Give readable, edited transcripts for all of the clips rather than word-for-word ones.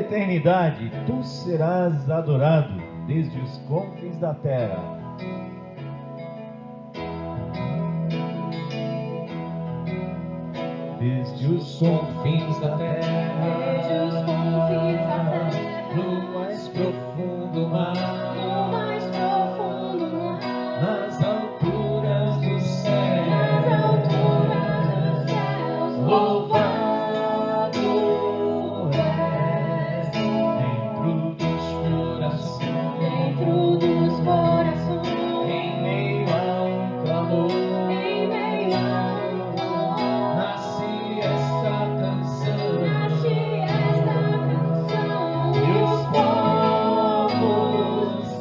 eternidade, tu serás adorado desde os confins da terra. Desde os confins da terra, no mais profundo mar, nas alturas dos céus, louvado és dentro dos corações, em meio ao clamor. Nasce esta canção, e os povos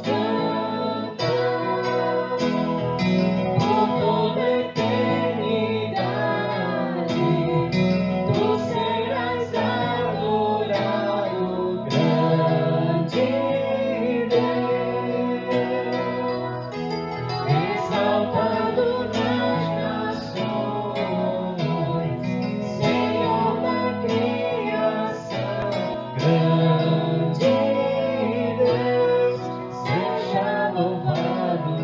cantam por toda a eternidade. Tu serás adorado, grande Deus, exaltado nas nações, Senhor da criação, grande Deus, seja louvado.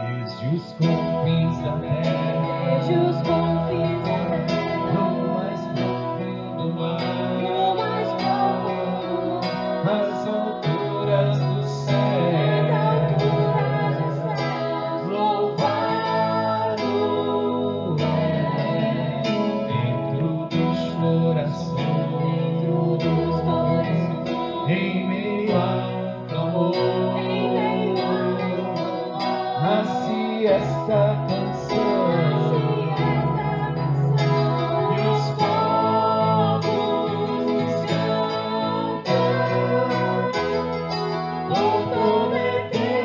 Desde os confins da terra, no mais profundo mar, nas alturas do céu, louvado é dentro dos corações, em meio ao clamor. Nasce esta canção, e os povos cantam por toda a eternidade.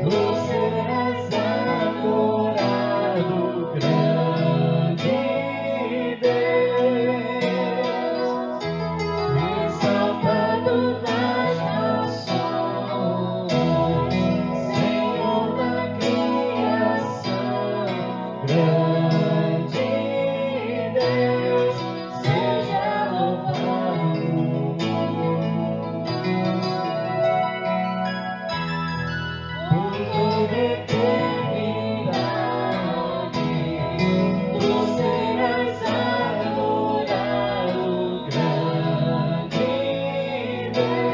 Tu serás adorado, grande Deus, exaltado nas nações, Senhor da criação, grande Deus, seja louvado. Por toda a eternidade, tu serás adorado, grande Deus,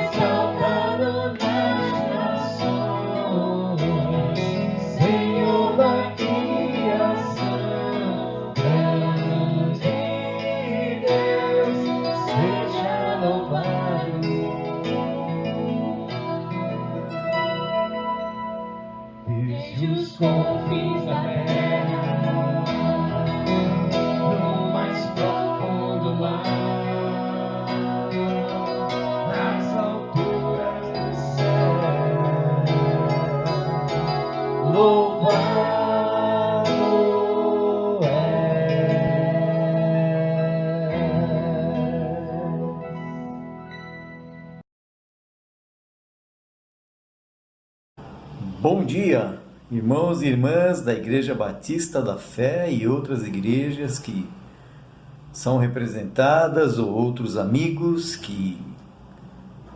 exaltado nas nações, Senhor da criação, grande Deus, seja louvado. Desde os confins da terra, no mais profundo mar, nas alturas do céu, louvado Bom dia, irmãos e irmãs da Igreja Batista da Fé e outras igrejas que são representadas, ou outros amigos que,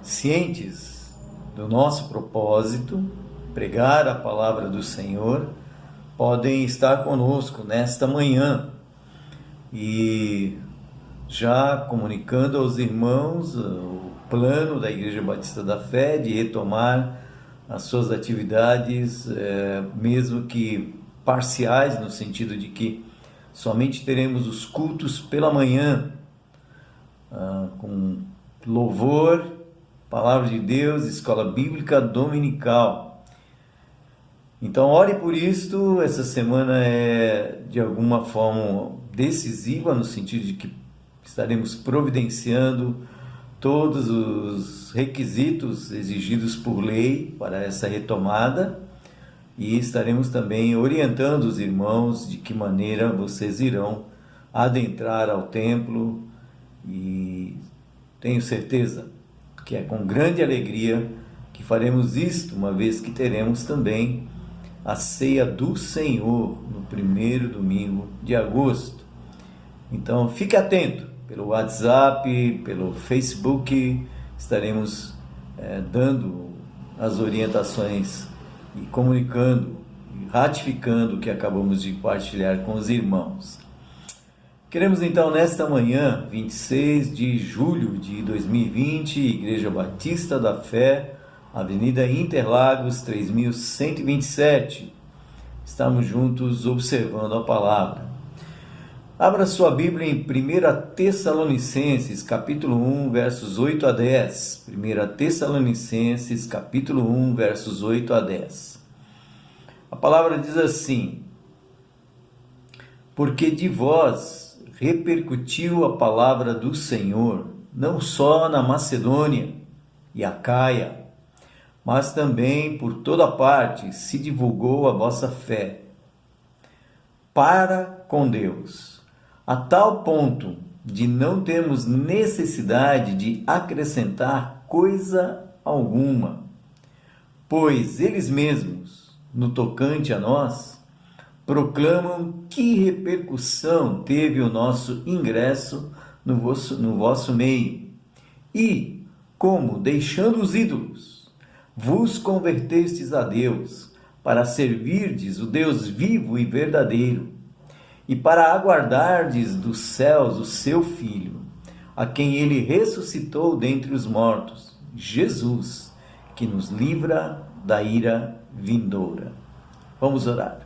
cientes do nosso propósito, pregar a palavra do Senhor, podem estar conosco nesta manhã e já comunicando aos irmãos o plano da Igreja Batista da Fé de retomar as suas atividades, mesmo que parciais, no sentido de que somente teremos os cultos pela manhã, com louvor, palavra de Deus, escola bíblica dominical. Então ore por isto. Essa semana é de alguma forma decisiva, no sentido de que estaremos providenciando todos os requisitos exigidos por lei para essa retomada e estaremos também orientando os irmãos de que maneira vocês irão adentrar ao templo, e tenho certeza que é com grande alegria que faremos isto, uma vez que teremos também a ceia do Senhor no primeiro domingo de agosto. Então fique atento, pelo WhatsApp, pelo Facebook, estaremos dando as orientações e comunicando e ratificando o que acabamos de partilhar com os irmãos. Queremos então nesta manhã, 26 de julho de 2020, Igreja Batista da Fé, Avenida Interlagos 3127, estamos juntos observando a palavra. Abra sua Bíblia em 1 Tessalonicenses, capítulo 1, versos 8 a 10. 1 Tessalonicenses, capítulo 1, versos 8 a 10. A palavra diz assim: porque de vós repercutiu a palavra do Senhor, não só na Macedônia e Acaia, mas também por toda parte se divulgou a vossa fé para com Deus, a tal ponto de não termos necessidade de acrescentar coisa alguma, pois eles mesmos, no tocante a nós, proclamam que repercussão teve o nosso ingresso no vosso meio, e como, deixando os ídolos, vos convertestes a Deus, para servirdes o Deus vivo e verdadeiro, e para aguardardes dos céus o seu Filho, a quem ele ressuscitou dentre os mortos, Jesus, que nos livra da ira vindoura. Vamos orar.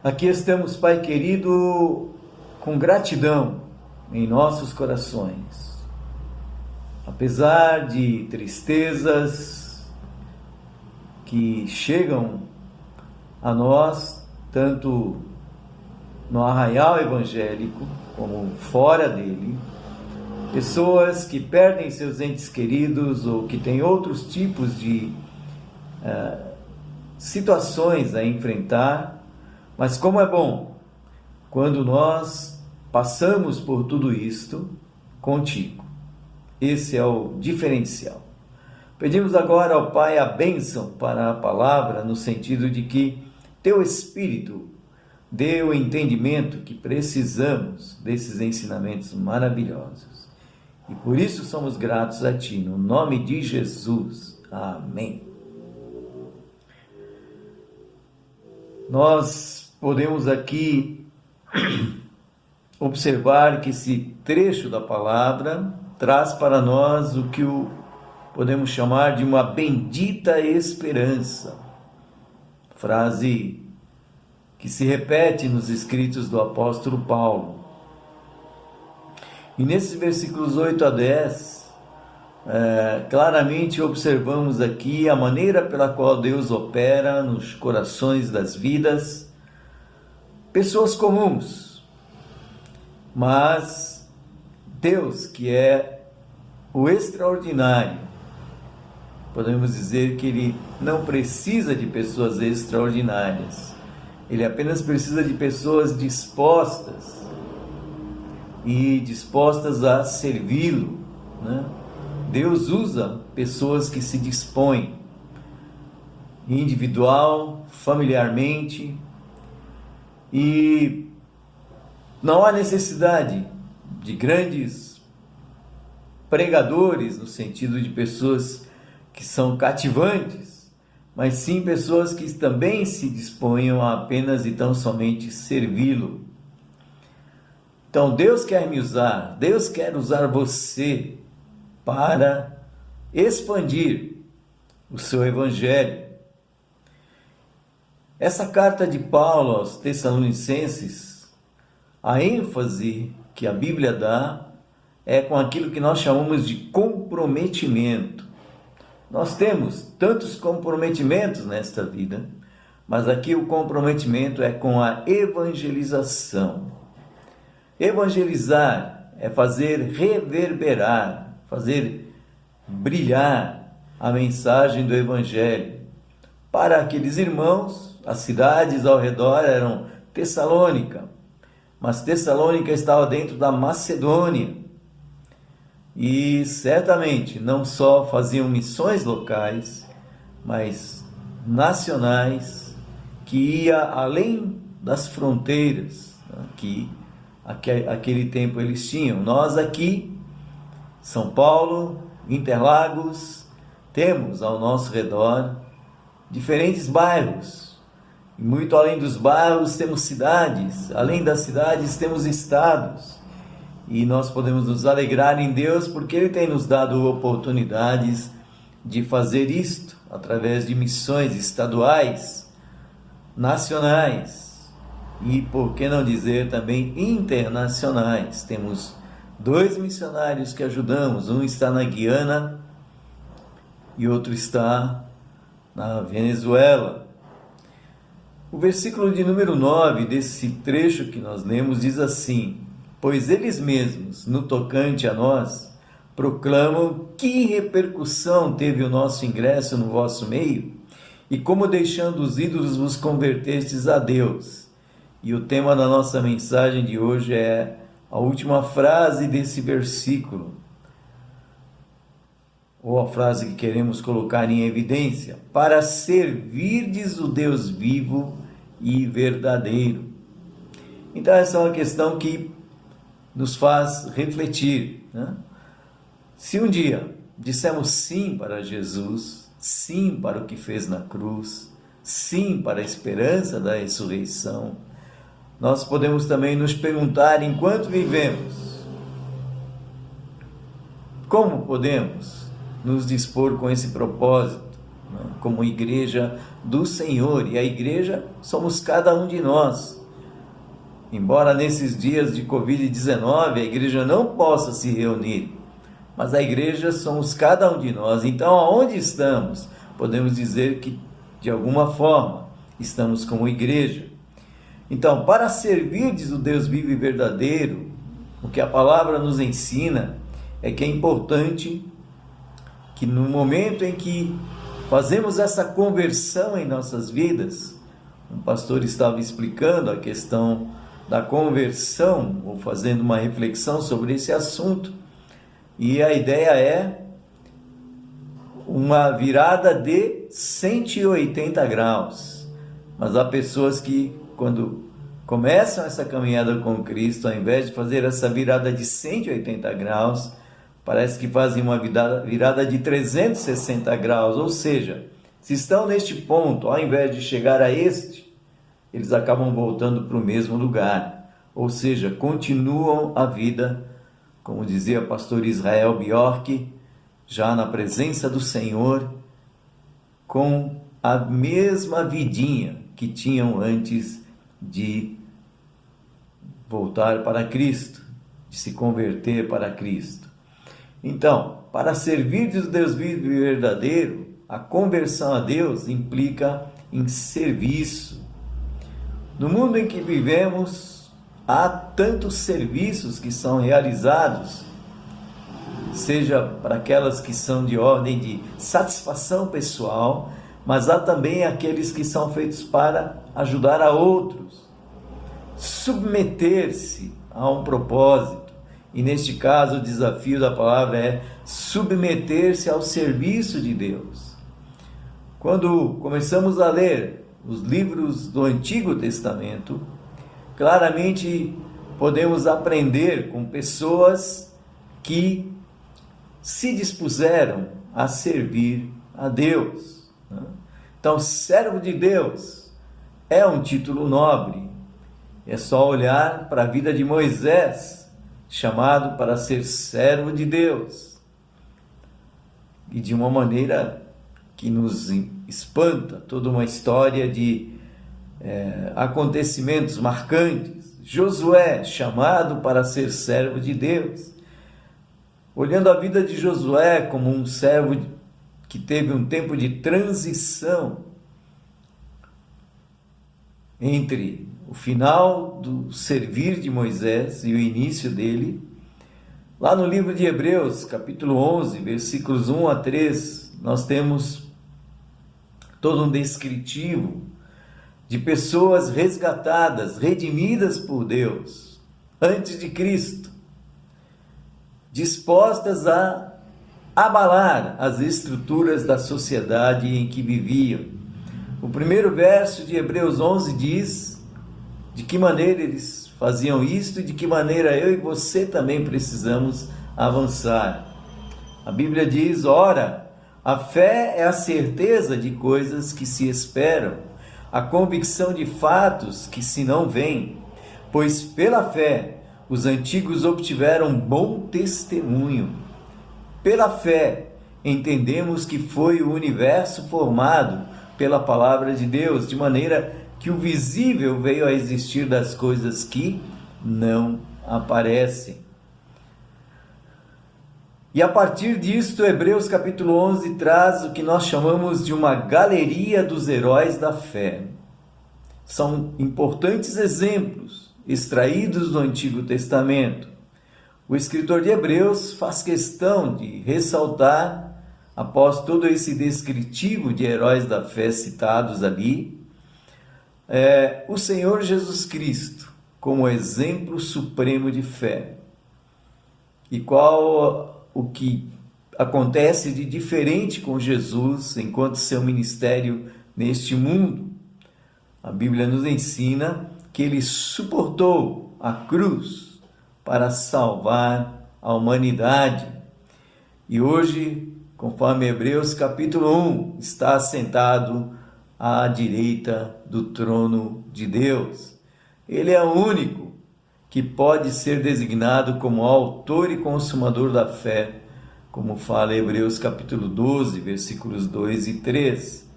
Aqui estamos, Pai querido, com gratidão em nossos corações. Apesar de tristezas que chegam a nós, tanto no arraial evangélico como fora dele, pessoas que perdem seus entes queridos ou que têm outros tipos de situações a enfrentar, mas como é bom quando nós passamos por tudo isto contigo. Esse é o diferencial. Pedimos agora ao Pai a bênção para a palavra, no sentido de que teu Espírito dê o entendimento que precisamos desses ensinamentos maravilhosos. E por isso somos gratos a Ti, no nome de Jesus. Amém. Nós podemos aqui observar que esse trecho da palavra traz para nós o que podemos chamar de uma bendita esperança. Frase que se repete nos escritos do apóstolo Paulo. E nesses versículos 8 a 10, claramente observamos aqui a maneira pela qual Deus opera nos corações das vidas, pessoas comuns, mas Deus, que é o extraordinário, podemos dizer que Ele não precisa de pessoas extraordinárias, Ele apenas precisa de pessoas dispostas a servi-lo, né? Deus usa pessoas que se dispõem, individual, familiarmente, e não há necessidade de grandes pregadores, no sentido de pessoas que são cativantes, mas sim pessoas que também se disponham a apenas e tão somente servi-lo. Então Deus quer me usar, Deus quer usar você para expandir o seu evangelho. Essa carta de Paulo aos Tessalonicenses, a ênfase que a Bíblia dá é com aquilo que nós chamamos de comprometimento. Nós temos tantos comprometimentos nesta vida, mas aqui o comprometimento é com a evangelização. Evangelizar é fazer reverberar, fazer brilhar a mensagem do Evangelho para aqueles irmãos. As cidades ao redor eram Tessalônica, mas Tessalônica estava dentro da Macedônia. E certamente não só faziam missões locais, mas nacionais que ia além das fronteiras, né, que aquele tempo eles tinham. Nós aqui, São Paulo, Interlagos, temos ao nosso redor diferentes bairros. E muito além dos bairros temos cidades, além das cidades temos estados. E nós podemos nos alegrar em Deus porque Ele tem nos dado oportunidades de fazer isto através de missões estaduais, nacionais e, por que não dizer, também internacionais. Temos 2 missionários que ajudamos, um está na Guiana e outro está na Venezuela. O versículo de número 9 desse trecho que nós lemos diz assim: pois eles mesmos, no tocante a nós, proclamam que repercussão teve o nosso ingresso no vosso meio, e como deixando os ídolos vos convertestes a Deus. E o tema da nossa mensagem de hoje é a última frase desse versículo, ou a frase que queremos colocar em evidência: para servirdes o Deus vivo e verdadeiro. Então essa é uma questão que nos faz refletir, né? Se um dia dissemos sim para Jesus, sim para o que fez na cruz, sim para a esperança da ressurreição, nós podemos também nos perguntar, enquanto vivemos, como podemos nos dispor com esse propósito, né? Como igreja do Senhor, e a igreja somos cada um de nós. Embora nesses dias de Covid-19 a igreja não possa se reunir, mas a igreja somos cada um de nós. Então, aonde estamos, podemos dizer que, de alguma forma, estamos como igreja. Então, para servirdes o Deus vivo e verdadeiro, o que a palavra nos ensina é que é importante que no momento em que fazemos essa conversão em nossas vidas, um pastor estava explicando a questão da conversão, ou fazendo uma reflexão sobre esse assunto, e a ideia é uma virada de 180 graus. Mas há pessoas que, quando começam essa caminhada com Cristo, ao invés de fazer essa virada de 180 graus, parece que fazem uma virada de 360 graus, ou seja, se estão neste ponto, ao invés de chegar a este, eles acabam voltando para o mesmo lugar, ou seja, continuam a vida, como dizia o pastor Israel Bjork, já na presença do Senhor, com a mesma vidinha que tinham antes de voltar para Cristo, de se converter para Cristo. Então, para servir de Deus vivo e verdadeiro, a conversão a Deus implica em serviço. No mundo em que vivemos, há tantos serviços que são realizados, seja para aquelas que são de ordem de satisfação pessoal, mas há também aqueles que são feitos para ajudar a outros, submeter-se a um propósito. E neste caso o desafio da palavra é submeter-se ao serviço de Deus. Quando começamos a ler os livros do Antigo Testamento, claramente podemos aprender com pessoas que se dispuseram a servir a Deus. Então, servo de Deus é um título nobre. É só olhar para a vida de Moisés, chamado para ser servo de Deus. E de uma maneira que nos espanta, toda uma história de acontecimentos marcantes. Josué, chamado para ser servo de Deus. Olhando a vida de Josué como um servo que teve um tempo de transição entre o final do servir de Moisés e o início dele, lá no livro de Hebreus, capítulo 11, versículos 1 a 3, nós temos todo um descritivo de pessoas resgatadas, redimidas por Deus, antes de Cristo, dispostas a abalar as estruturas da sociedade em que viviam, O primeiro verso de Hebreus 11 diz de que maneira eles faziam isto e de que maneira eu e você também precisamos avançar. A Bíblia diz: ora, a fé é a certeza de coisas que se esperam, a convicção de fatos que se não veem, pois pela fé os antigos obtiveram bom testemunho. Pela fé entendemos que foi o universo formado pela palavra de Deus, de maneira que o visível veio a existir das coisas que não aparecem. E a partir disto, Hebreus capítulo 11 traz o que nós chamamos de uma galeria dos heróis da fé. São importantes exemplos extraídos do Antigo Testamento. O escritor de Hebreus faz questão de ressaltar, após todo esse descritivo de heróis da fé citados ali, o Senhor Jesus Cristo como exemplo supremo de fé. E qual o que acontece de diferente com Jesus enquanto seu ministério neste mundo? A Bíblia nos ensina que ele suportou a cruz para salvar a humanidade. E hoje, conforme Hebreus capítulo 1, está assentado à direita do trono de Deus. Ele é o único que pode ser designado como autor e consumador da fé, como fala Hebreus capítulo 12, versículos 2 e 3.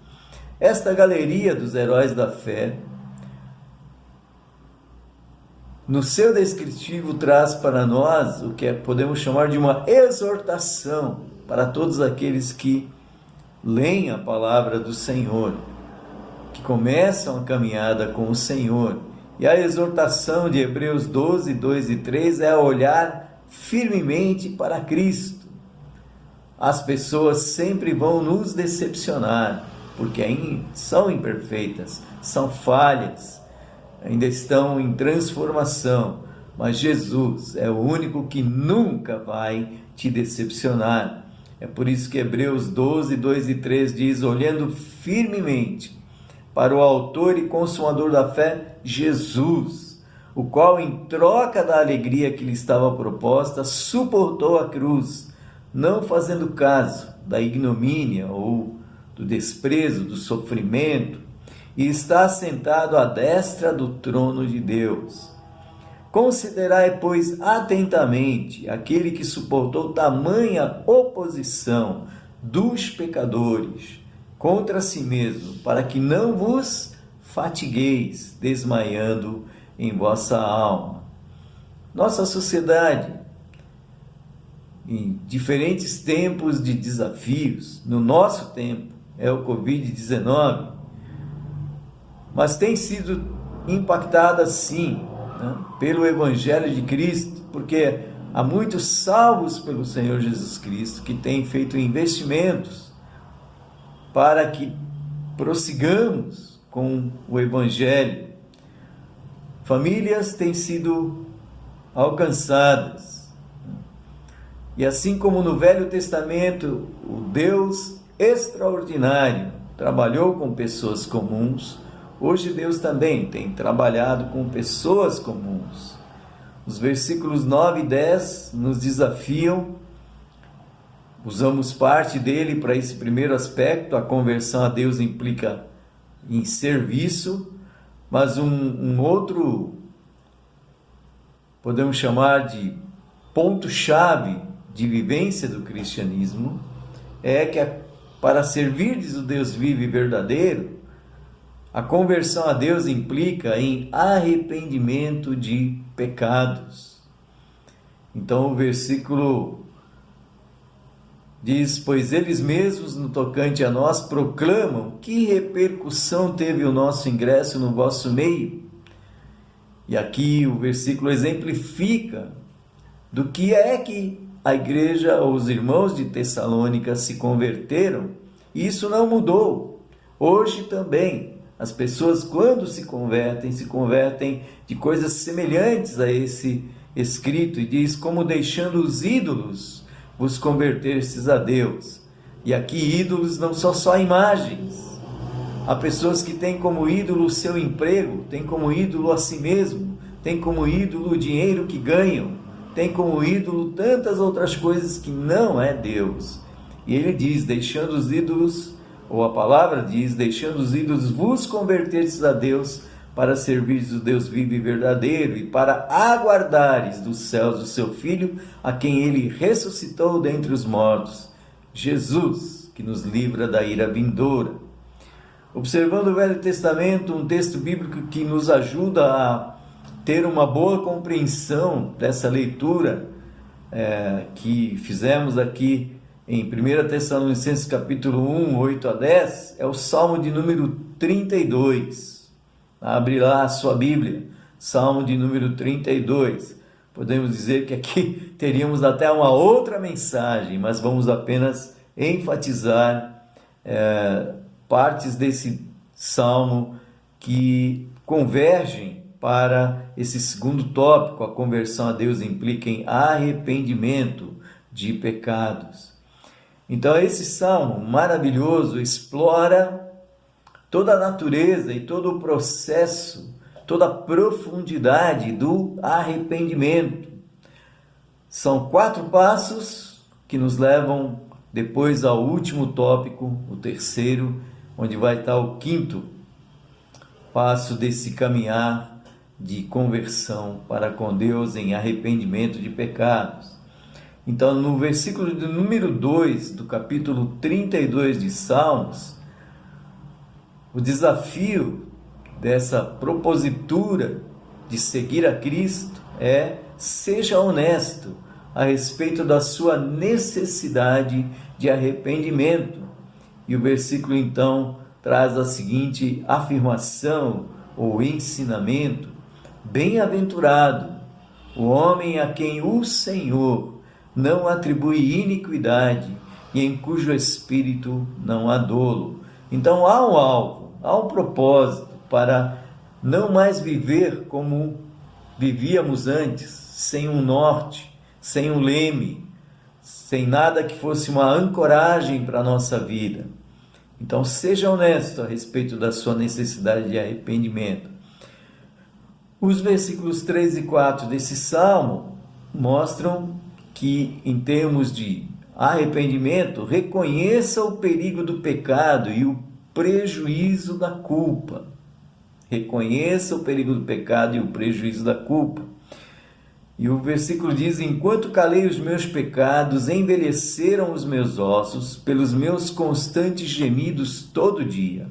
Esta galeria dos heróis da fé, no seu descritivo, traz para nós o que podemos chamar de uma exortação para todos aqueles que leem a palavra do Senhor, que começam a caminhada com o Senhor. E a exortação de Hebreus 12, 2 e 3 é olhar firmemente para Cristo. As pessoas sempre vão nos decepcionar, porque ainda são imperfeitas, são falhas, ainda estão em transformação, mas Jesus é o único que nunca vai te decepcionar. É por isso que Hebreus 12, 2 e 3 diz: olhando firmemente para o autor e consumador da fé, Jesus, o qual, em troca da alegria que lhe estava proposta, suportou a cruz, não fazendo caso da ignomínia ou do desprezo, do sofrimento, e está assentado à destra do trono de Deus. Considerai, pois, atentamente aquele que suportou tamanha oposição dos pecadores contra si mesmo, para que não vos fatigueis, desmaiando em vossa alma. Nossa sociedade, em diferentes tempos de desafios, no nosso tempo é o Covid-19, mas tem sido impactada sim, pelo Evangelho de Cristo, porque há muitos salvos pelo Senhor Jesus Cristo que têm feito investimentos para que prossigamos com o Evangelho. Famílias têm sido alcançadas. E assim como no Velho Testamento, o Deus extraordinário trabalhou com pessoas comuns, hoje Deus também tem trabalhado com pessoas comuns. Os versículos 9 e 10 nos desafiam. Usamos parte dele para esse primeiro aspecto. A conversão a Deus implica em serviço, mas um outro, podemos chamar de ponto-chave de vivência do cristianismo, é que para servirdes o Deus vivo e verdadeiro, a conversão a Deus implica em arrependimento de pecados. Então o versículo diz: pois eles mesmos, no tocante a nós, proclamam que repercussão teve o nosso ingresso no vosso meio. E aqui o versículo exemplifica do que é que a igreja ou os irmãos de Tessalônica se converteram. E isso não mudou. Hoje também, as pessoas, quando se convertem de coisas semelhantes a esse escrito, e diz: como deixando os ídolos vos convertestes a Deus. E aqui ídolos não são só imagens, Há pessoas que têm como ídolo o seu emprego, têm como ídolo a si mesmo, têm como ídolo o dinheiro que ganham, têm como ídolo tantas outras coisas que não é Deus. E ele diz, deixando os ídolos, ou a palavra diz, deixando os ídolos, vos converterdes a Deus, para servires o Deus vivo e verdadeiro, e para aguardares dos céus o seu Filho, a quem ele ressuscitou dentre os mortos, Jesus, que nos livra da ira vindoura. Observando o Velho Testamento, um texto bíblico que nos ajuda a ter uma boa compreensão dessa leitura que fizemos aqui em 1 Tessalonicenses capítulo 1, 8 a 10, é o Salmo de número 32. Abre lá a sua Bíblia, Salmo de número 32. Podemos dizer que aqui teríamos até uma outra mensagem, mas vamos apenas enfatizar partes desse salmo que convergem para esse segundo tópico. A conversão a Deus implica em arrependimento de pecados. Então esse salmo maravilhoso explora toda a natureza e todo o processo, toda a profundidade do arrependimento. São 4 passos que nos levam depois ao último tópico, o terceiro, onde vai estar o 5º passo desse caminhar de conversão para com Deus em arrependimento de pecados. Então, no versículo de número 2 do capítulo 32 de Salmos, o desafio dessa propositura de seguir a Cristo é: seja honesto a respeito da sua necessidade de arrependimento. E o versículo então traz a seguinte afirmação ou ensinamento: bem-aventurado o homem a quem o Senhor não atribui iniquidade e em cujo espírito não há dolo. Então há um alvo, há um propósito para não mais viver como vivíamos antes, sem um norte, sem um leme, sem nada que fosse uma ancoragem para a nossa vida. Então seja honesto a respeito da sua necessidade de arrependimento. Os versículos 3 e 4 desse salmo mostram que, em termos de arrependimento, reconheça o perigo do pecado e o prejuízo da culpa. Reconheça o perigo do pecado e o prejuízo da culpa. E o versículo diz: enquanto calei os meus pecados, envelheceram os meus ossos pelos meus constantes gemidos todo dia.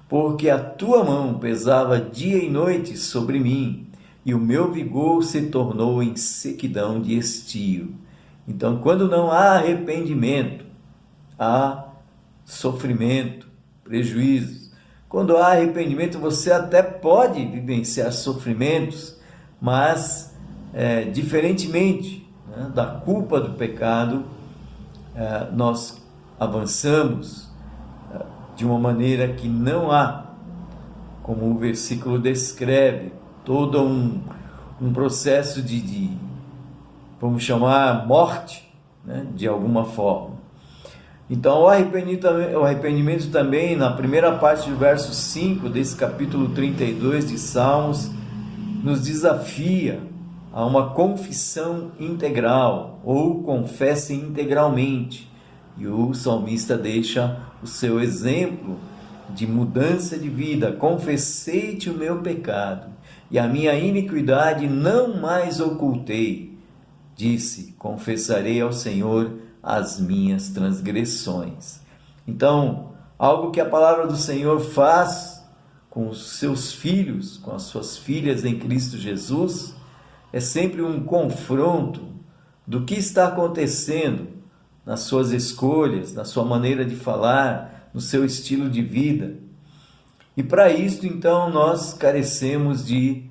Porque a tua mão pesava dia e noite sobre mim, e o meu vigor se tornou em sequidão de estio. Então, quando não há arrependimento, há sofrimento, prejuízos. Quando há arrependimento, você até pode vivenciar sofrimentos, mas diferentemente da culpa do pecado, nós avançamos de uma maneira que não há, como o versículo descreve, todo um processo de vamos chamar, morte, de alguma forma. Então, o arrependimento também, na primeira parte do verso 5 desse capítulo 32 de Salmos, nos desafia a uma confissão integral, ou confesse integralmente. E o salmista deixa o seu exemplo de mudança de vida: confessei-te o meu pecado, e a minha iniquidade não mais ocultei. Disse, confessarei ao Senhor as minhas transgressões. Então, algo que a palavra do Senhor faz com os seus filhos, com as suas filhas em Cristo Jesus, é sempre um confronto do que está acontecendo nas suas escolhas, na sua maneira de falar, no seu estilo de vida. E para isso, então, nós carecemos de,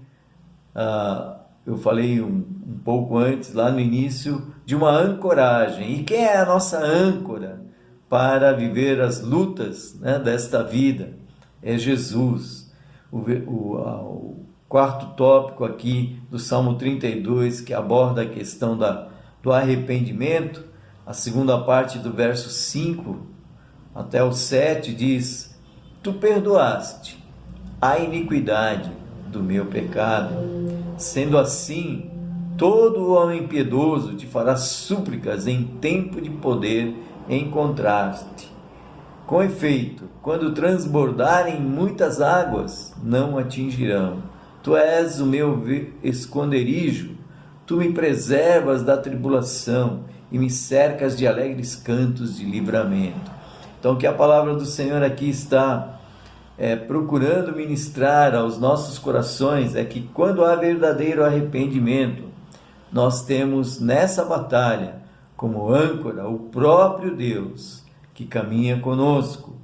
eu falei um pouco antes, lá no início, de uma ancoragem. E quem é a nossa âncora para viver as lutas desta vida? É Jesus. O quarto tópico aqui do Salmo 32, que aborda a questão do arrependimento, a segunda parte do verso 5 até o 7 diz: tu perdoaste a iniquidade do meu pecado. Sendo assim, todo homem piedoso te fará súplicas em tempo de poder encontrar-te. Com efeito, quando transbordarem muitas águas, não atingirão. Tu és o meu esconderijo, tu me preservas da tribulação e me cercas de alegres cantos de livramento. Então, o que a palavra do Senhor aqui está procurando ministrar aos nossos corações é que quando há verdadeiro arrependimento, nós temos nessa batalha como âncora o próprio Deus que caminha conosco.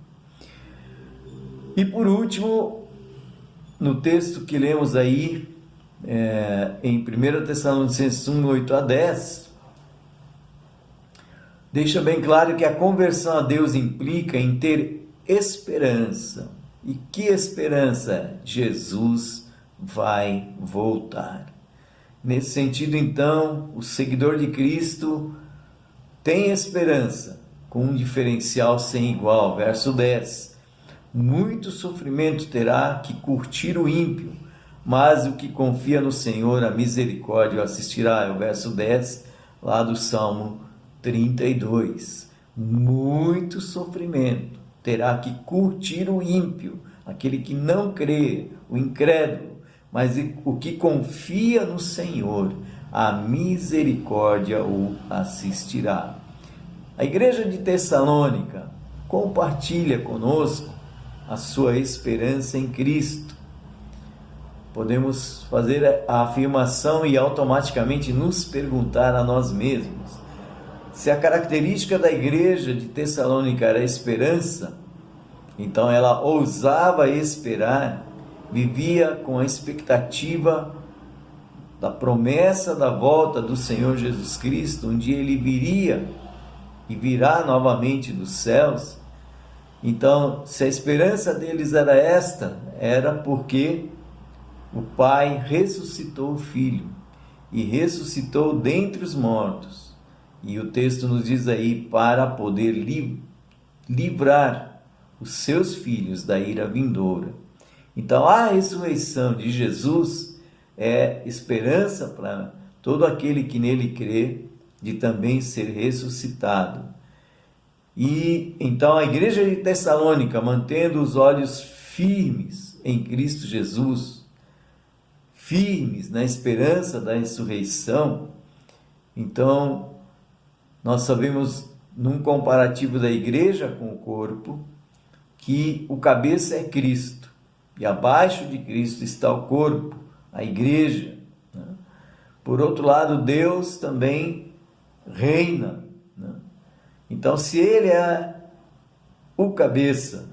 E por último, no texto que lemos aí, em 1 Tessalonicenses 1, 8 a 10, deixa bem claro que a conversão a Deus implica em ter esperança. E que esperança? Jesus vai voltar. Nesse sentido, então, o seguidor de Cristo tem esperança, com um diferencial sem igual. Verso 10. Muito sofrimento terá que curtir o ímpio, mas o que confia no Senhor, a misericórdia o assistirá. É o verso 10, lá do Salmo 32. Muito sofrimento terá que curtir o ímpio, aquele que não crê, o incrédulo, mas o que confia no Senhor, a misericórdia o assistirá. A igreja de Tessalônica compartilha conosco a sua esperança em Cristo. Podemos fazer a afirmação e automaticamente nos perguntar a nós mesmos: se a característica da igreja de Tessalônica era a esperança, então ela ousava esperar, vivia com a expectativa da promessa da volta do Senhor Jesus Cristo, um dia ele viria e virá novamente dos céus. Então, se a esperança deles era esta, era porque o Pai ressuscitou o Filho e ressuscitou dentre os mortos. E o texto nos diz aí, para poder livrar os seus filhos da ira vindoura. Então, a ressurreição de Jesus é esperança para todo aquele que nele crê, de também ser ressuscitado. E então a igreja de Tessalônica, mantendo os olhos firmes em Cristo Jesus, firmes na esperança da ressurreição, então nós sabemos, num comparativo da igreja com o corpo, que o cabeça é Cristo, e abaixo de Cristo está o corpo, a igreja. Por outro lado, Deus também reina. Então, se Ele é o cabeça,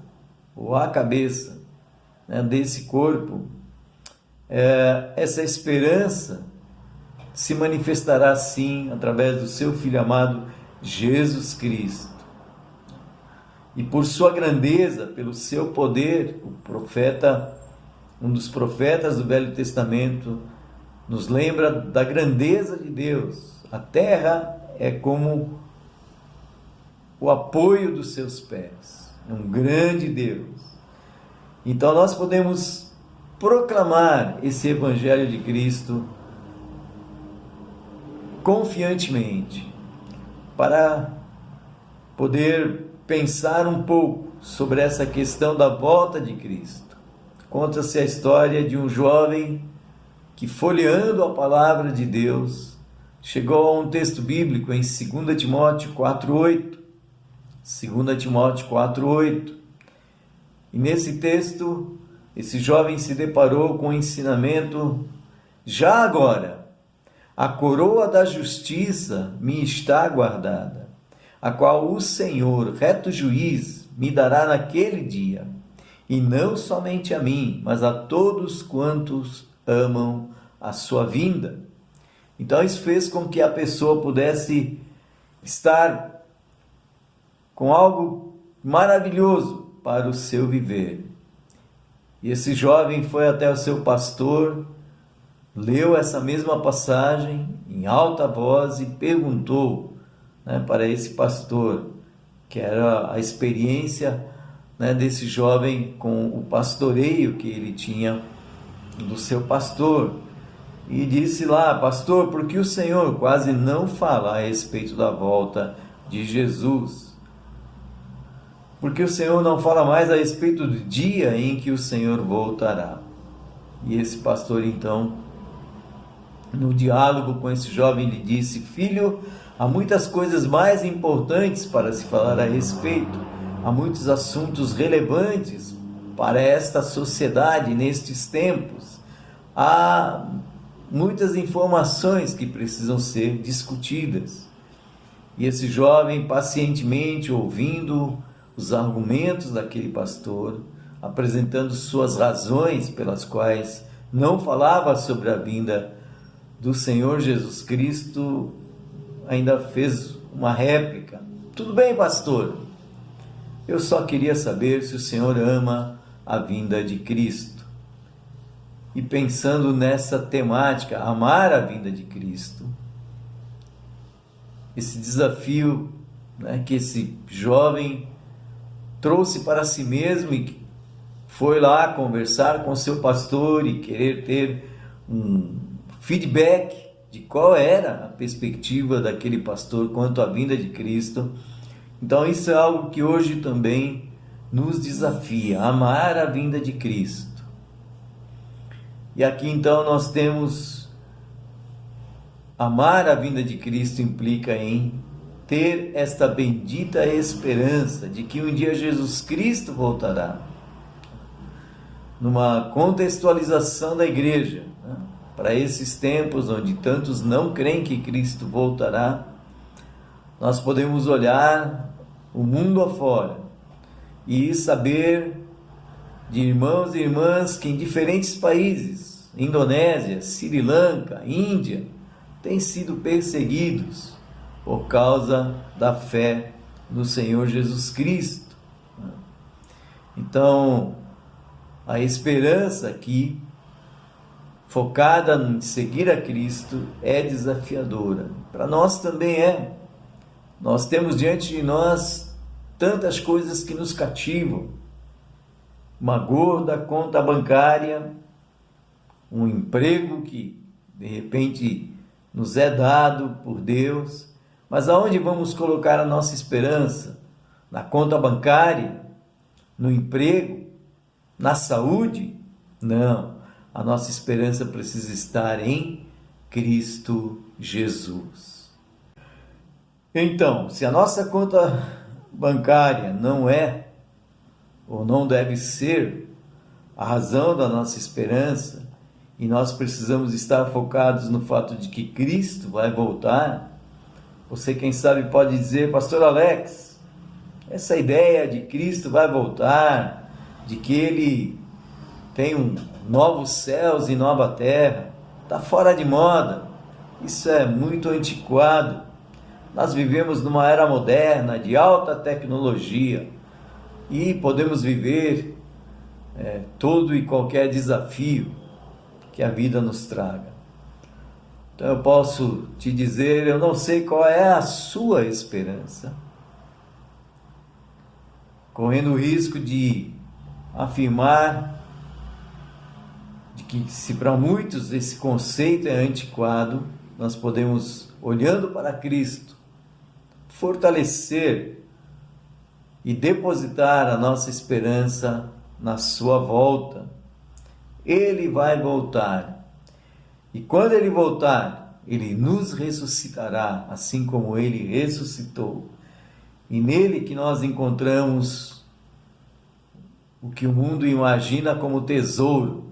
ou a cabeça desse corpo, essa esperança se manifestará sim através do seu Filho amado Jesus Cristo. E por sua grandeza, pelo seu poder, o profeta, um dos profetas do Velho Testamento, nos lembra da grandeza de Deus. A terra é como o apoio dos seus pés, um grande Deus. Então nós podemos proclamar esse Evangelho de Cristo confiantemente, para poder pensar um pouco sobre essa questão da volta de Cristo. Conta-se a história de um jovem que, folheando a palavra de Deus, chegou a um texto bíblico em 2 Timóteo 4,8. 2 Timóteo 4,8. E nesse texto, esse jovem se deparou com o ensinamento: já agora, a coroa da justiça me está guardada, a qual o Senhor, reto juiz, me dará naquele dia, e não somente a mim, mas a todos quantos amam a sua vinda. Então isso fez com que a pessoa pudesse estar com algo maravilhoso para o seu viver. E esse jovem foi até o seu pastor, leu essa mesma passagem em alta voz e perguntou para esse pastor, que era a experiência né, desse jovem com o pastoreio que ele tinha do seu pastor. E disse lá: pastor, por que o Senhor quase não fala a respeito da volta de Jesus? Porque o Senhor não fala mais a respeito do dia em que o Senhor voltará. E esse pastor, então, no diálogo com esse jovem, lhe disse: filho, há muitas coisas mais importantes para se falar a respeito, há muitos assuntos relevantes para esta sociedade nestes tempos, há muitas informações que precisam ser discutidas. E esse jovem, pacientemente ouvindo os argumentos daquele pastor, apresentando suas razões pelas quais não falava sobre a vinda do Senhor Jesus Cristo, ainda fez uma réplica: tudo bem, pastor, eu só queria saber se o Senhor ama a vinda de Cristo. E pensando nessa temática, amar a vinda de Cristo, esse desafio, né, que esse jovem trouxe para si mesmo e foi lá conversar com seu pastor e querer ter um feedback de qual era a perspectiva daquele pastor quanto à vinda de Cristo. Então isso é algo que hoje também nos desafia, amar a vinda de Cristo. E aqui então nós temos: amar a vinda de Cristo implica em ter esta bendita esperança de que um dia Jesus Cristo voltará. Numa contextualização da igreja, né, para esses tempos onde tantos não creem que Cristo voltará, nós podemos olhar o mundo afora e saber de irmãos e irmãs que em diferentes países, Indonésia, Sri Lanka, Índia, têm sido perseguidos por causa da fé no Senhor Jesus Cristo. Então, a esperança aqui, focada em seguir a Cristo, é desafiadora. Para nós também é. Nós temos diante de nós tantas coisas que nos cativam: uma gorda conta bancária, um emprego que de repente nos é dado por Deus, mas aonde vamos colocar a nossa esperança? Na conta bancária? No emprego? Na saúde? Não, a nossa esperança precisa estar em Cristo Jesus. Então, se a nossa conta bancária não é ou não deve ser a razão da nossa esperança, e nós precisamos estar focados no fato de que Cristo vai voltar, você, quem sabe, pode dizer: pastor Alex, essa ideia de Cristo vai voltar, de que Ele tem novos céus e nova terra, está fora de moda, isso é muito antiquado. Nós vivemos numa era moderna, de alta tecnologia, e podemos viver todo e qualquer desafio que a vida nos traga. Então eu posso te dizer: eu não sei qual é a sua esperança, correndo o risco de afirmar de que, se para muitos esse conceito é antiquado, nós podemos, olhando para Cristo, fortalecer e depositar a nossa esperança na sua volta. Ele vai voltar, e quando Ele voltar, Ele nos ressuscitará, assim como Ele ressuscitou, e nele que nós encontramos o que o mundo imagina como tesouro.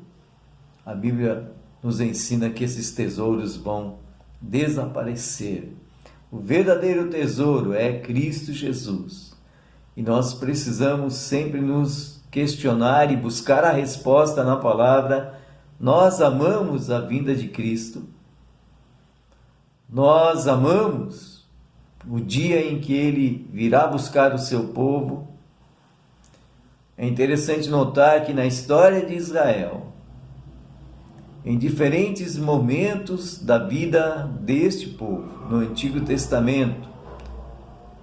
A Bíblia nos ensina que esses tesouros vão desaparecer. O verdadeiro tesouro é Cristo Jesus, e nós precisamos sempre nos questionar e buscar a resposta na palavra: nós amamos a vinda de Cristo? Nós amamos o dia em que Ele virá buscar o seu povo? É interessante notar que na história de Israel, em diferentes momentos da vida deste povo, no Antigo Testamento,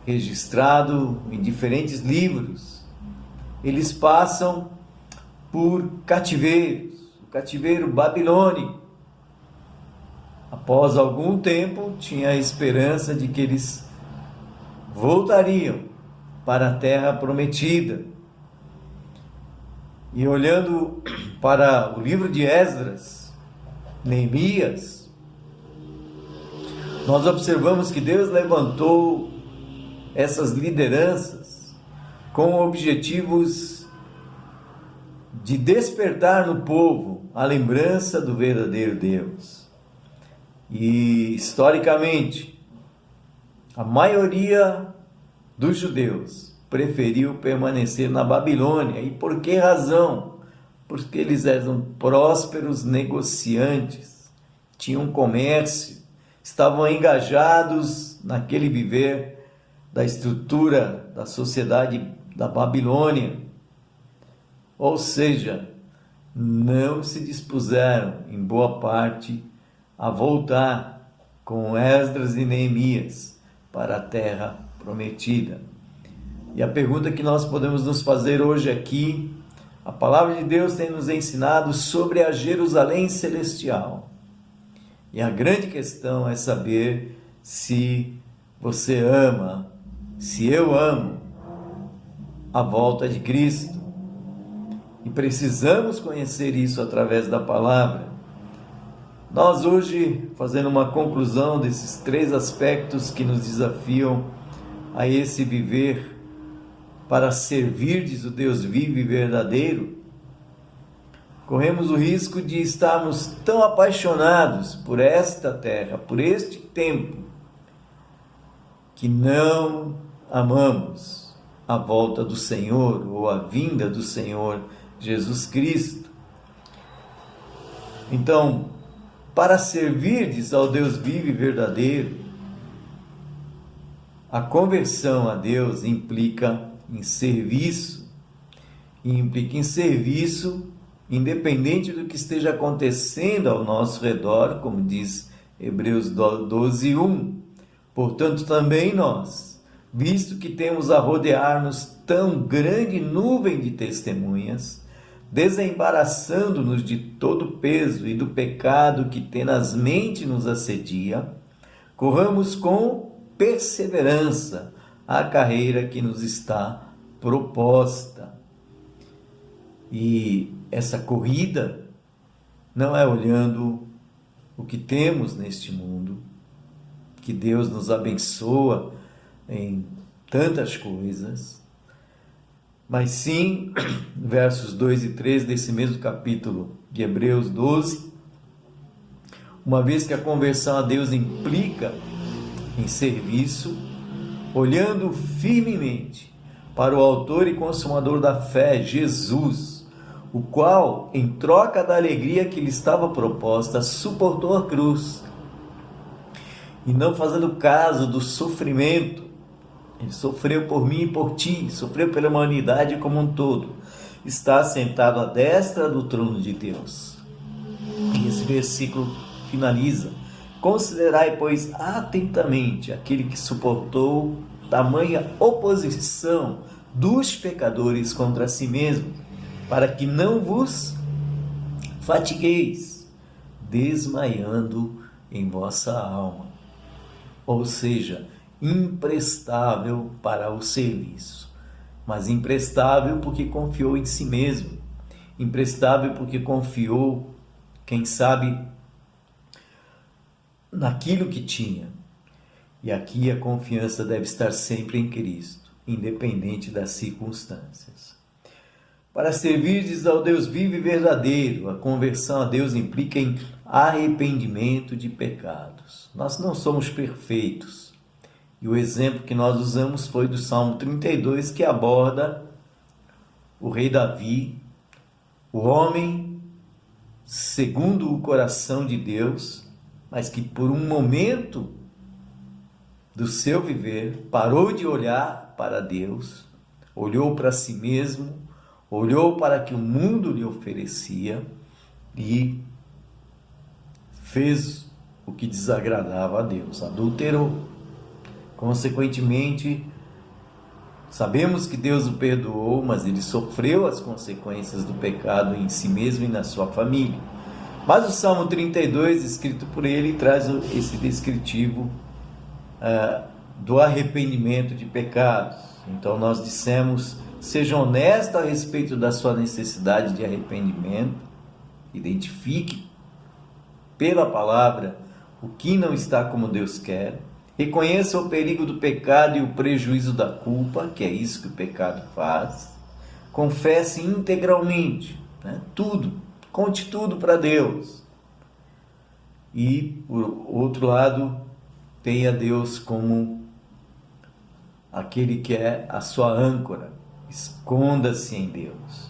registrado em diferentes livros, eles passam por cativeiros, o cativeiro babilônico. Após algum tempo, tinha a esperança de que eles voltariam para a terra prometida. E olhando para o livro de Esdras, Neemias, nós observamos que Deus levantou essas lideranças com objetivos de despertar no povo a lembrança do verdadeiro Deus. E historicamente, a maioria dos judeus preferiu permanecer na Babilônia. E por que razão? Porque eles eram prósperos negociantes, tinham comércio, estavam engajados naquele viver da estrutura da sociedade da Babilônia. Ou seja, não se dispuseram, em boa parte, a voltar com Esdras e Neemias para a terra prometida. E a pergunta que nós podemos nos fazer hoje aqui, a palavra de Deus tem nos ensinado sobre a Jerusalém celestial. E a grande questão é saber se você ama, se eu amo a volta de Cristo. E precisamos conhecer isso através da palavra. Nós hoje, fazendo uma conclusão desses 3 aspectos que nos desafiam a esse viver para servirdes o Deus vivo e verdadeiro, corremos o risco de estarmos tão apaixonados por esta terra, por este tempo, que não amamos a volta do Senhor ou a vinda do Senhor Jesus Cristo. Então, para servirdes ao Deus vivo e verdadeiro, a conversão a Deus implica em serviço, e implica em serviço independente do que esteja acontecendo ao nosso redor, como diz Hebreus 12:1. Portanto, também nós, visto que temos a rodear-nos tão grande nuvem de testemunhas, desembaraçando-nos de todo o peso e do pecado que tenazmente nos assedia, corramos com perseverança a carreira que nos está proposta. E essa corrida não é olhando o que temos neste mundo, que Deus nos abençoa em tantas coisas, mas sim, versos 2 e 3 desse mesmo capítulo de Hebreus 12, uma vez que a conversão a Deus implica em serviço, olhando firmemente para o autor e consumador da fé, Jesus, o qual, em troca da alegria que lhe estava proposta, suportou a cruz, e não fazendo caso do sofrimento. Ele sofreu por mim e por ti, sofreu pela humanidade como um todo. Está sentado à destra do trono de Deus. E esse versículo finaliza: considerai, pois, atentamente aquele que suportou tamanha oposição dos pecadores contra si mesmo, para que não vos fatigueis, desmaiando em vossa alma. Ou seja, imprestável para o serviço, mas imprestável porque confiou em si mesmo, imprestável porque confiou, quem sabe, naquilo que tinha. E aqui a confiança deve estar sempre em Cristo, independente das circunstâncias. Para servirdes ao Deus vivo e verdadeiro, a conversão a Deus implica em arrependimento de pecados. Nós não somos perfeitos. E o exemplo que nós usamos foi do Salmo 32, que aborda o rei Davi, o homem segundo o coração de Deus, mas que por um momento do seu viver parou de olhar para Deus, olhou para si mesmo, olhou para o que o mundo lhe oferecia e fez o que desagradava a Deus, adulterou. Consequentemente, Sabemos que Deus o perdoou, mas ele sofreu as consequências do pecado em si mesmo e na sua família. Mas o Salmo 32, escrito por ele, traz esse descritivo do arrependimento de pecados. Então nós dissemos: seja honesto a respeito da sua necessidade de arrependimento, identifique pela palavra o que não está como Deus quer, reconheça o perigo do pecado e o prejuízo da culpa, que é isso que o pecado faz, confesse integralmente, tudo, conte tudo para Deus. E, por outro lado, tenha Deus como aquele que é a sua âncora, esconda-se em Deus.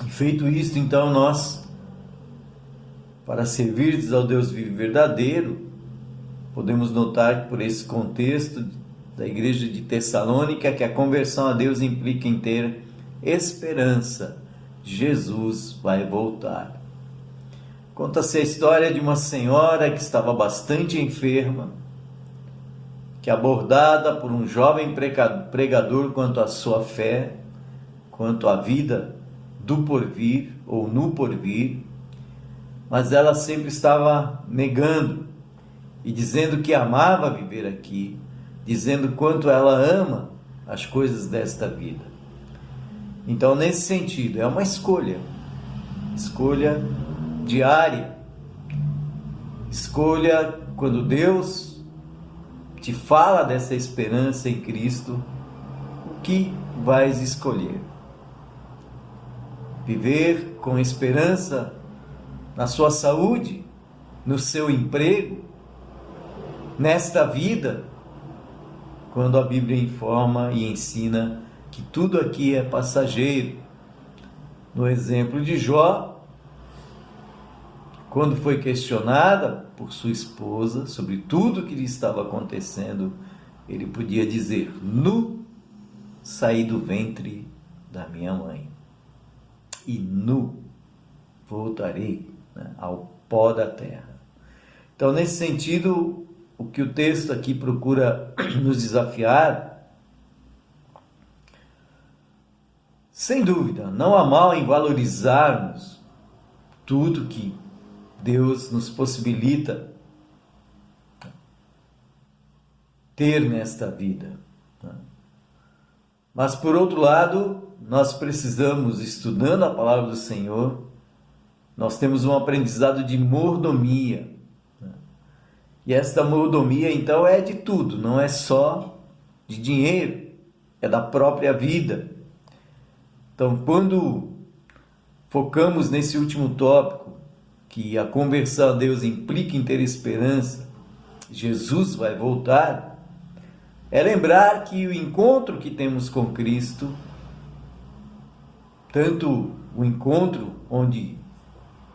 E feito isto, então, nós, para servir ao Deus vivo e verdadeiro, podemos notar por esse contexto da igreja de Tessalônica que a conversão a Deus implica em ter esperança. Jesus vai voltar. Conta-se a história de uma senhora que estava bastante enferma, que, abordada por um jovem pregador quanto à sua fé, quanto à vida do porvir ou no porvir, mas ela sempre estava negando e dizendo que amava viver aqui, dizendo quanto ela ama as coisas desta vida. Então, nesse sentido, é uma escolha diária, escolha quando Deus te fala dessa esperança em Cristo, o que vais escolher? Viver com esperança na sua saúde, no seu emprego, nesta vida, quando a Bíblia informa e ensina que tudo aqui é passageiro. No exemplo de Jó, quando foi questionada por sua esposa sobre tudo o que lhe estava acontecendo, ele podia dizer: nu saí do ventre da minha mãe, e nu voltarei, ao pó da terra. Então, nesse sentido, o que o texto aqui procura nos desafiar, sem dúvida, não há mal em valorizarmos tudo que Deus nos possibilita ter nesta vida. Mas, por outro lado, nós precisamos, estudando a palavra do Senhor, nós temos um aprendizado de mordomia. E esta mordomia, então, é de tudo, não é só de dinheiro, é da própria vida. Então, quando focamos nesse último tópico, que a conversão a Deus implica em ter esperança, Jesus vai voltar, é lembrar que o encontro que temos com Cristo, tanto o encontro onde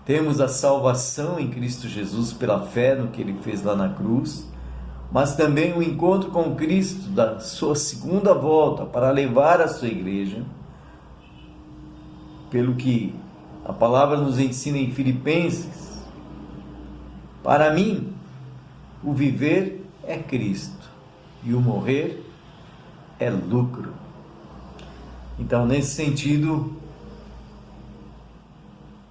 temos a salvação em Cristo Jesus pela fé no que Ele fez lá na cruz, mas também o encontro com Cristo da sua segunda volta para levar a sua igreja, pelo que a palavra nos ensina em Filipenses: para mim, o viver é Cristo e o morrer é lucro. Então, nesse sentido,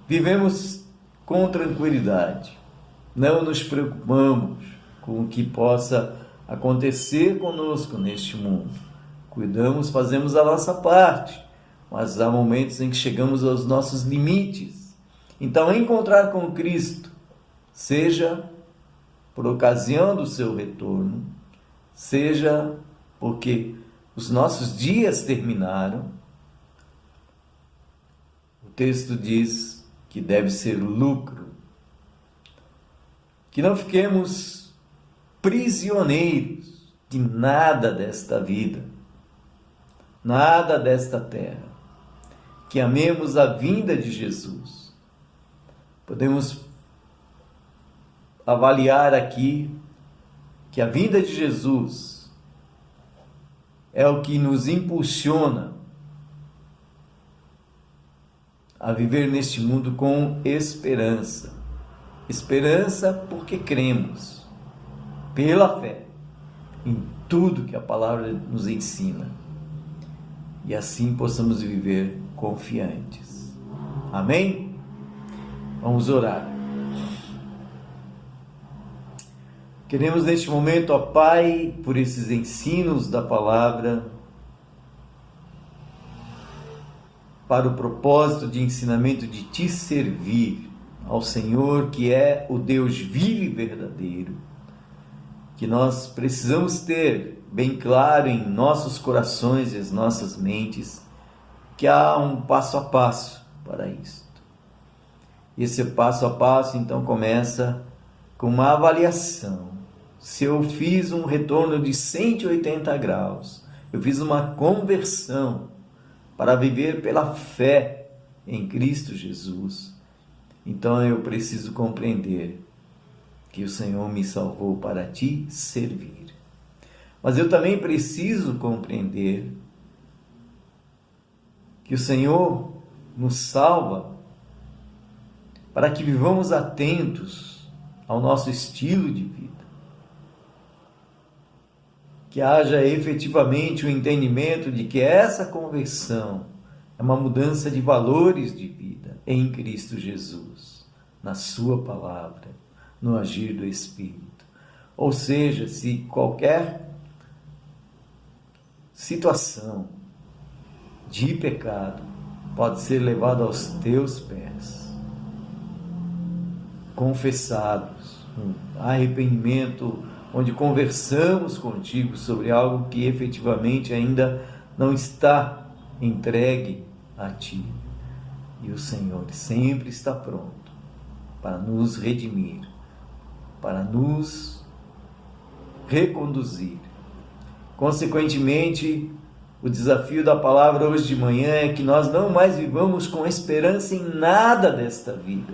vivemos com tranquilidade, não nos preocupamos com o que possa acontecer conosco neste mundo. Cuidamos, fazemos a nossa parte, mas há momentos em que chegamos aos nossos limites. Então, encontrar com Cristo, seja por ocasião do seu retorno, seja porque os nossos dias terminaram, o texto diz que deve ser lucro, que não fiquemos prisioneiros de nada desta vida, nada desta terra, que amemos a vinda de Jesus. Podemos avaliar aqui que a vinda de Jesus é o que nos impulsiona a viver neste mundo com esperança. Esperança porque cremos, pela fé, em tudo que a palavra nos ensina e assim possamos viver confiantes. Amém? Vamos orar. Queremos neste momento, ó Pai, por esses ensinos da palavra, para o propósito de ensinamento de te servir ao Senhor, que é o Deus vivo e verdadeiro, que nós precisamos ter bem claro em nossos corações e as nossas mentes, que há um passo a passo para isto. Esse passo a passo, então, começa com uma avaliação. Se eu fiz um retorno de 180 graus, eu fiz uma conversão para viver pela fé em Cristo Jesus, então eu preciso compreender que o Senhor me salvou para te servir. Mas eu também preciso compreender que o Senhor nos salva para que vivamos atentos ao nosso estilo de vida. Que haja efetivamente o entendimento de que essa conversão é uma mudança de valores de vida em Cristo Jesus, na sua palavra, no agir do Espírito. Ou seja, se qualquer situação de pecado pode ser levada aos teus pés, confessados, um arrependimento, onde conversamos contigo sobre algo que efetivamente ainda não está entregue a ti. E o Senhor sempre está pronto para nos redimir, para nos reconduzir. Consequentemente, o desafio da palavra hoje de manhã é que nós não mais vivamos com esperança em nada desta vida,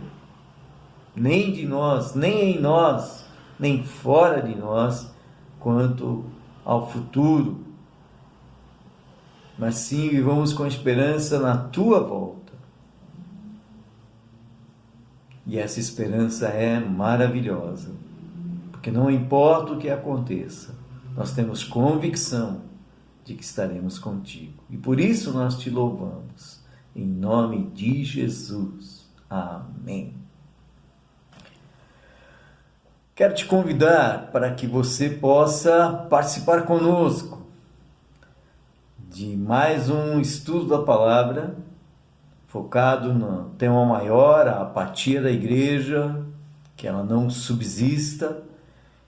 nem de nós, nem em nós, nem fora de nós, quanto ao futuro, mas sim vivamos com esperança na tua volta. E essa esperança é maravilhosa, porque não importa o que aconteça, nós temos convicção de que estaremos contigo. E por isso nós te louvamos, em nome de Jesus. Amém. Quero te convidar para que você possa participar conosco de mais um estudo da palavra, focado no tema maior, a apatia da igreja, que ela não subsista,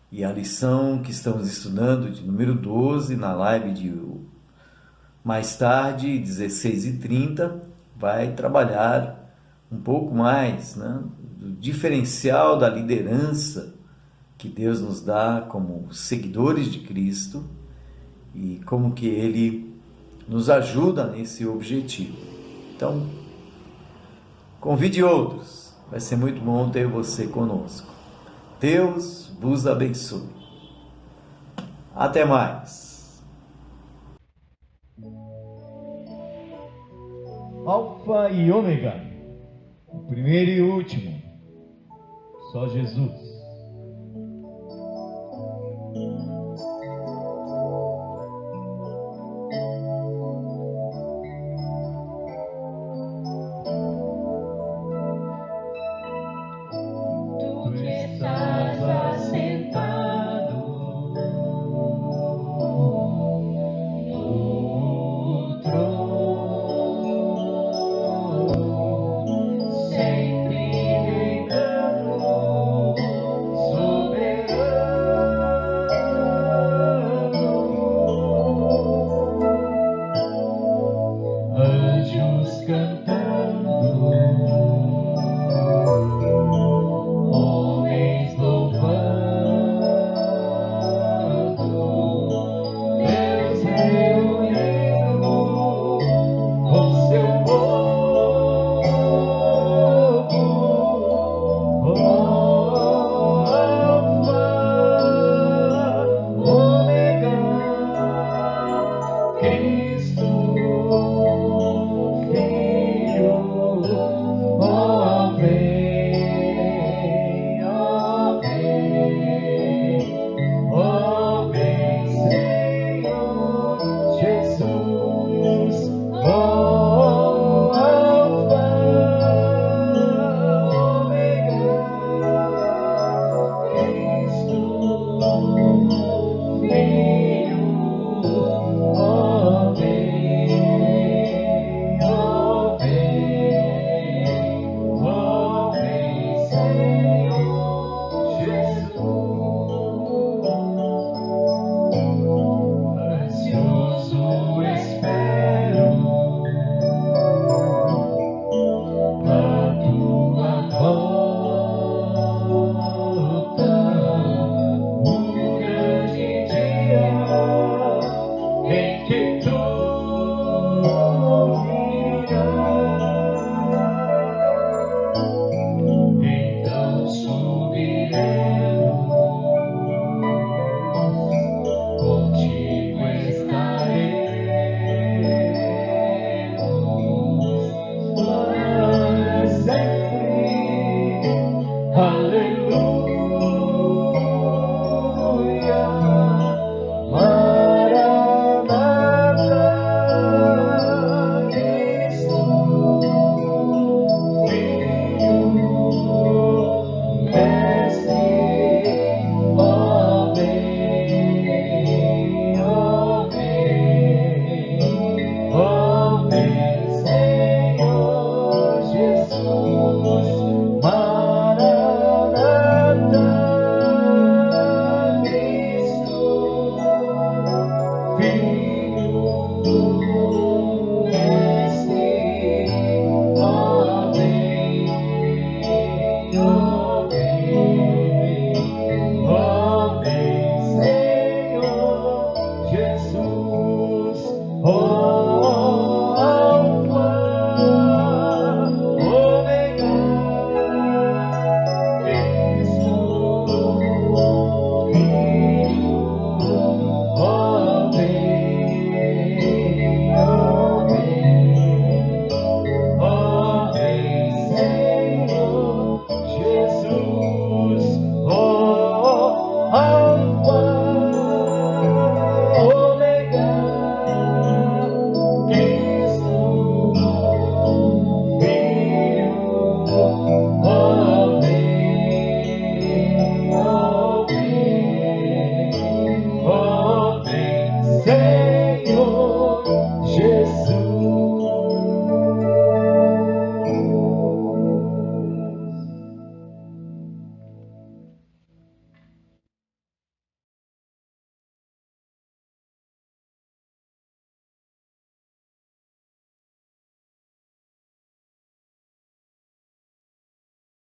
e a lição que estamos estudando, de número 12, na live de mais tarde, 16h30, vai trabalhar um pouco mais, né, do diferencial da liderança que Deus nos dá como seguidores de Cristo e como que Ele nos ajuda nesse objetivo. Então, convide outros, vai ser muito bom ter você conosco. Deus vos abençoe. Até mais. Alfa e Ômega, o primeiro e o último, só Jesus.